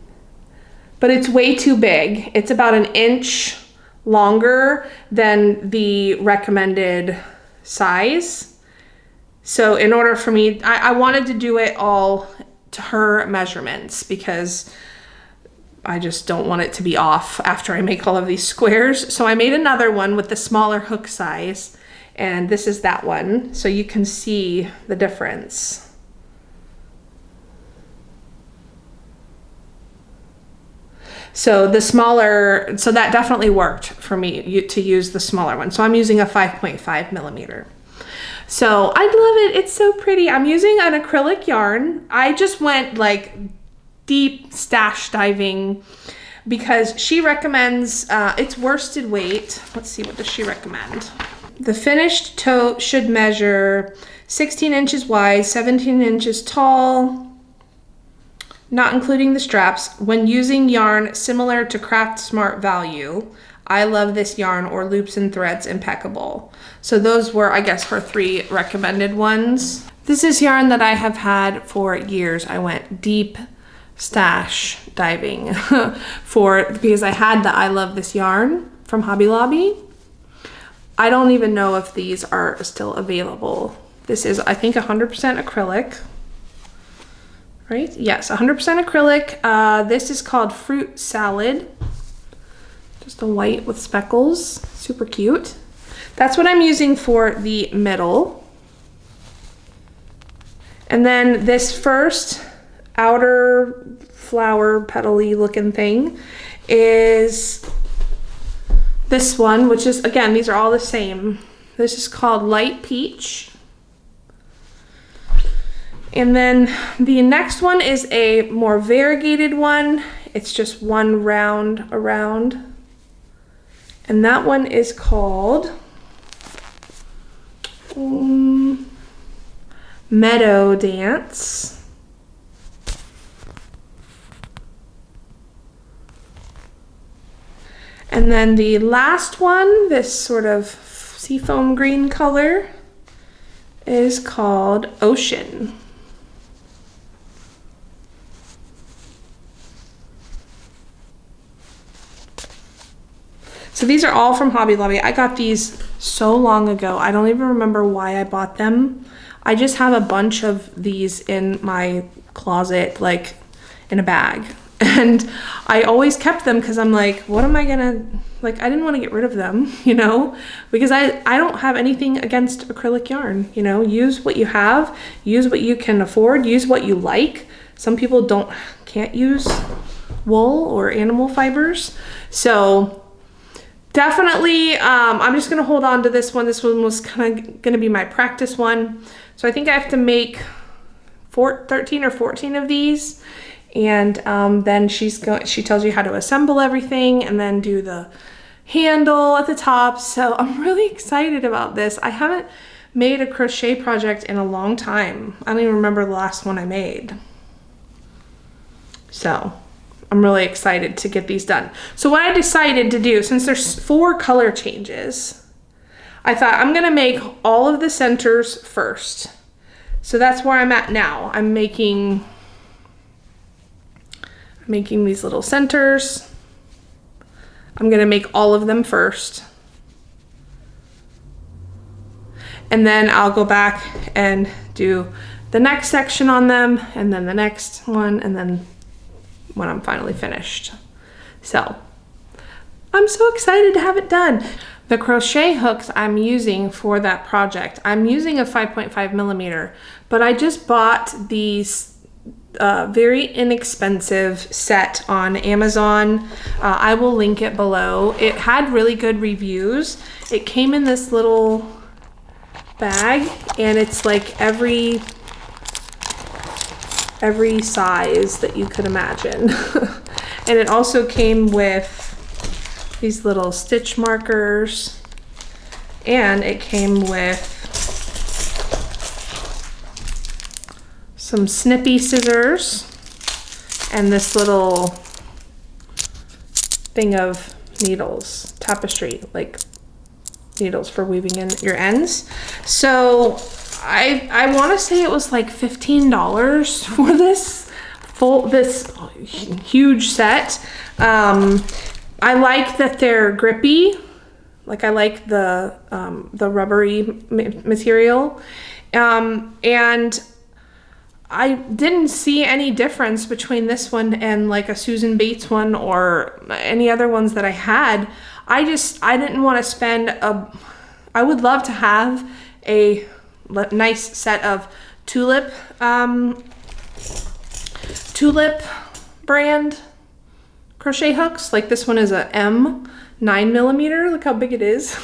But it's way too big. It's about 1 inch longer than the recommended size. So in order for me, I wanted to do it all to her measurements because I just don't want it to be off after I make all of these squares. So I made another one with the smaller hook size, and this is that one. So you can see the difference. So the smaller, so that definitely worked for me to use the smaller one. So I'm using a 5.5mm. So I love it. It's so pretty. I'm using an acrylic yarn. I just went like deep stash diving because she recommends it's worsted weight. Let's see, what does she recommend? The finished tote should measure 16 inches wide, 17 inches tall, not including the straps. When using yarn similar to Craft Smart Value, I love this yarn, or Loops and Threads Impeccable. So those were, I guess, her 3 recommended ones. This is yarn that I have had for years. I went deep stash diving because I had the I Love This yarn from Hobby Lobby. I don't even know if these are still available. This is, I think, 100% acrylic. Right? Yes, 100% acrylic. This is called Fruit Salad. Just a white with speckles, super cute. That's what I'm using for the middle. And then this first outer flower petal-y looking thing is this one, which is, again, these are all the same. This is called Light Peach. And then the next one is a more variegated one. It's just one round around. And that one is called Meadow Dance. And then the last one, this sort of seafoam green color, is called Ocean. So these are all from Hobby Lobby. I got these so long ago. I don't even remember why I bought them. I just have a bunch of these in my closet, like in a bag. And I always kept them because I'm like, what am I gonna, like, I didn't want to get rid of them, you know, because I don't have anything against acrylic yarn, you know, use what you have, use what you can afford, use what you like. Some people can't use wool or animal fibers. So definitely, I'm just gonna hold on to this one. This one was kind of gonna be my practice one. So I think I have to make 13 or 14 of these. And then she tells you how to assemble everything and then do the handle at the top. So I'm really excited about this. I haven't made a crochet project in a long time. I don't even remember the last one I made. So I'm really excited to get these done. So what I decided to do, since there's 4 color changes, I thought I'm gonna make all of the centers first. So that's where I'm at now. I'm making these little centers. I'm gonna make all of them first. And then I'll go back and do the next section on them, and then the next one, and then when I'm finally finished. So I'm so excited to have it done. The crochet hooks I'm using for that project, I'm using a 5.5 millimeter, but I just bought these very inexpensive set on Amazon. I will link it below. It had really good reviews. It came in this little bag, and it's like every size that you could imagine. And it also came with these little stitch markers, and it came with some snippy scissors and this little thing of needles, tapestry, like needles for weaving in your ends. So I want to say it was like $15 for this huge set. I like that they're grippy. Like, I like the rubbery material, and I didn't see any difference between this one and like a Susan Bates one or any other ones that I had. I didn't want to spend I would love to have a nice set of Tulip brand crochet hooks. Like, this one is a M 9 millimeter. Look how big it is.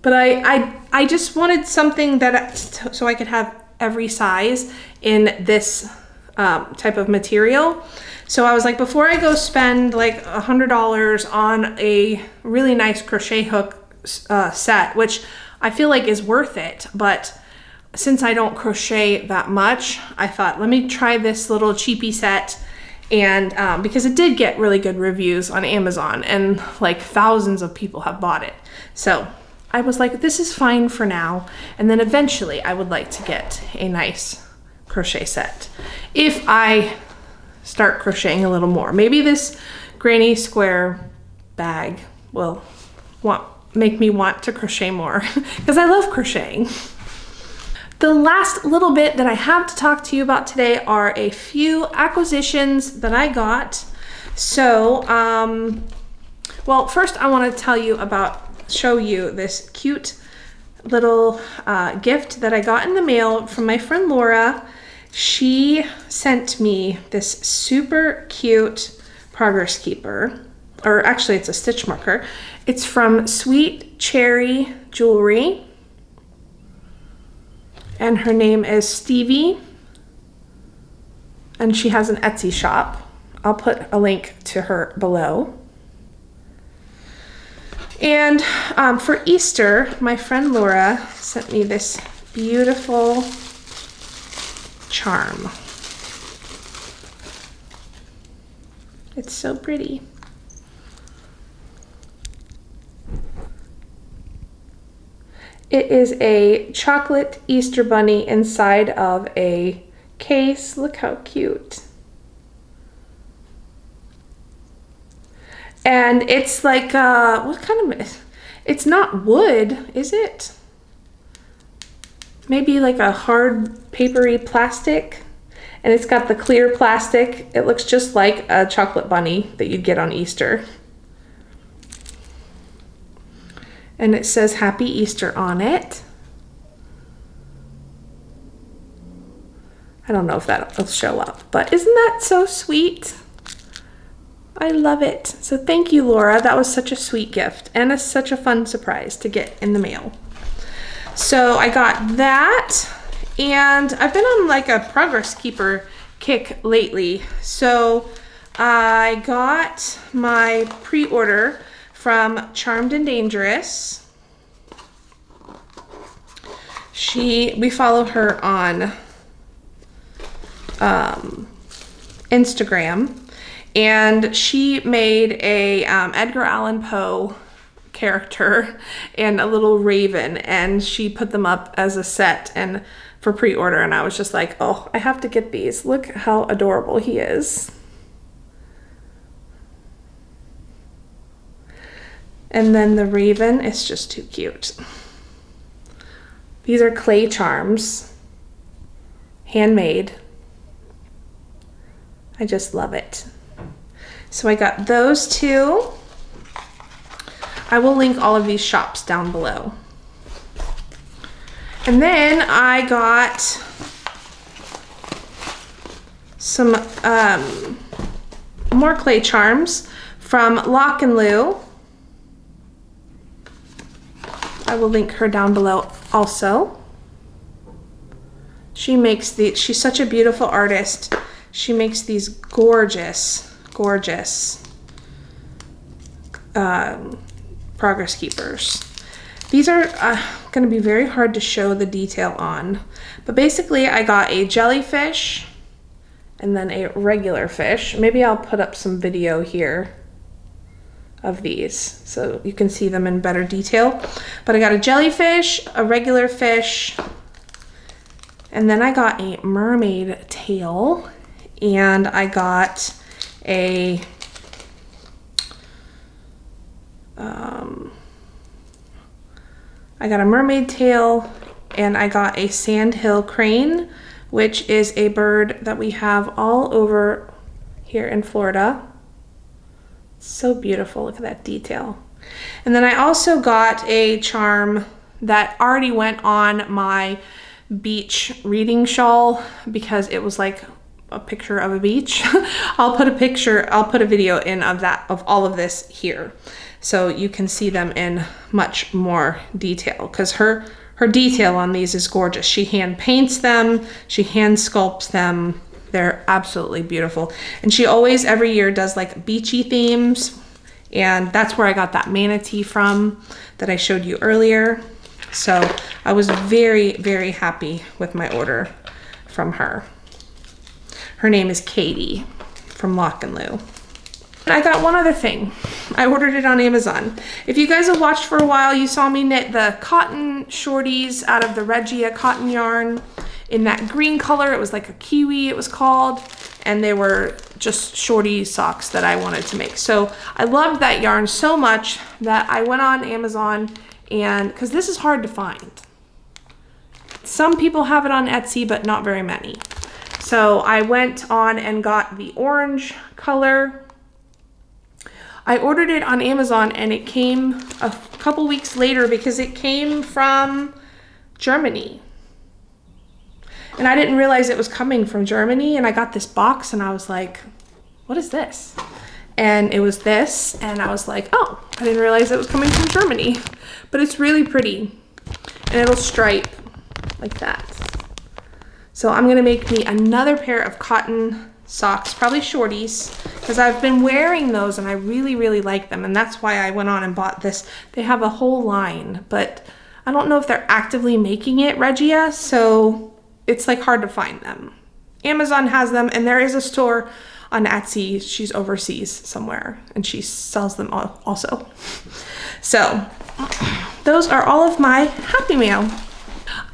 But I just wanted something that so I could have every size in this type of material. So I was like, before I go spend like $100 on a really nice crochet hook set, which I feel like is worth it, but since I don't crochet that much, I thought, let me try this little cheapy set. And because it did get really good reviews on Amazon, and like thousands of people have bought it. So I was like, this is fine for now. And then eventually I would like to get a nice crochet set if I start crocheting a little more. Maybe this granny square bag will make me want to crochet more because I love crocheting. The last little bit that I have to talk to you about today are a few acquisitions that I got. So, well, first I want to show you this cute little gift that I got in the mail from my friend Laura. She sent me this super cute progress keeper, or actually it's a stitch marker. It's from Sweet Cherry Jewelry, and her name is Stevie, and she has an Etsy shop. I'll put a link to her below. And for Easter, my friend Laura sent me this beautiful charm. It's so pretty. It is a chocolate Easter bunny inside of a case. Look how cute. And it's like, what kind of, it's not wood, is it? Maybe like a hard papery plastic. And it's got the clear plastic. It looks just like a chocolate bunny that you'd get on Easter. And it says Happy Easter on it. I don't know if that'll show up, but isn't that so sweet? I love it. So thank you, Laura. That was such a sweet gift and such a fun surprise to get in the mail. So I got that, and I've been on like a Progress Keeper kick lately. So I got my pre-order from Charmed and Dangerous. We follow her on Instagram, and she made a Edgar Allan Poe character and a little raven, and she put them up as a set and for pre-order, and I was just like, oh, I have to get these. Look how adorable he is. And then the raven is just too cute. These are clay charms, handmade. I just love it. So I got those two. I will link all of these shops down below. And then I got some more clay charms from Lach and Lou. I will link her down below also. She's such a beautiful artist. She makes these gorgeous, gorgeous Progress Keepers. These are going to be very hard to show the detail on, but basically I got a jellyfish and then a regular fish. Maybe I'll put up some video here of these so you can see them in better detail. But I got a jellyfish, a regular fish, and then I got a mermaid tail, and I got a mermaid tail, and I got a sandhill crane, which is a bird that we have all over here in Florida. So beautiful, look at that detail. And then I also got a charm that already went on my beach reading shawl because it was like a picture of a beach. I'll put a video in of all of this here, so you can see them in much more detail, because her detail on these is gorgeous. She hand paints them, she hand sculpts them. They're absolutely beautiful. And she always, every year, does like beachy themes, and that's where I got that manatee from that I showed you earlier. So I was very, very happy with my order from her. Her name is Katie from Lach and Lou. I got one other thing. I ordered it on Amazon. If you guys have watched for a while, you saw me knit the cotton shorties out of the Regia cotton yarn in that green color. It was like a kiwi, it was called, and they were just shorty socks that I wanted to make. So I loved that yarn so much that I went on Amazon, and because this is hard to find. Some people have it on Etsy, but not very many. So I went on and got the orange color. I ordered it on Amazon, and it came a couple weeks later because it came from Germany. And I didn't realize it was coming from Germany, and I got this box and I was like, what is this? And it was this, and I was like, oh, I didn't realize it was coming from Germany. But it's really pretty, and it'll stripe like that. So I'm gonna make me another pair of cotton socks, probably shorties, because I've been wearing those and I really, really like them, and that's why I went on and bought this. They have a whole line, but I don't know if they're actively making it Regia, so it's like hard to find them. Amazon has them, and there is a store on Etsy. She's overseas somewhere, and she sells them also. So those are all of my Happy Mail.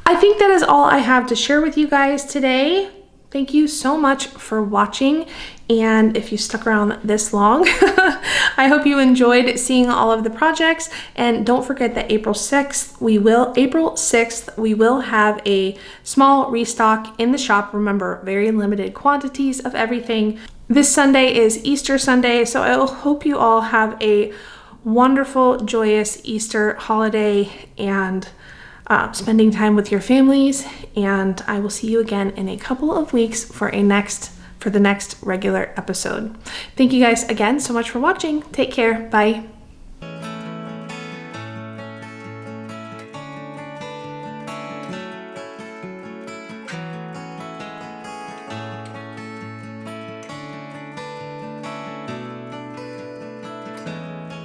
I think that is all I have to share with you guys today. Thank you so much for watching, and if you stuck around this long, I hope you enjoyed seeing all of the projects. And don't forget that April 6th we will have a small restock in the shop. Remember, very limited quantities of everything. This Sunday is Easter Sunday, so I hope you all have a wonderful, joyous Easter holiday and spending time with your families, and I will see you again in a couple of weeks for the next regular episode. Thank you guys again so much for watching. Take care. Bye.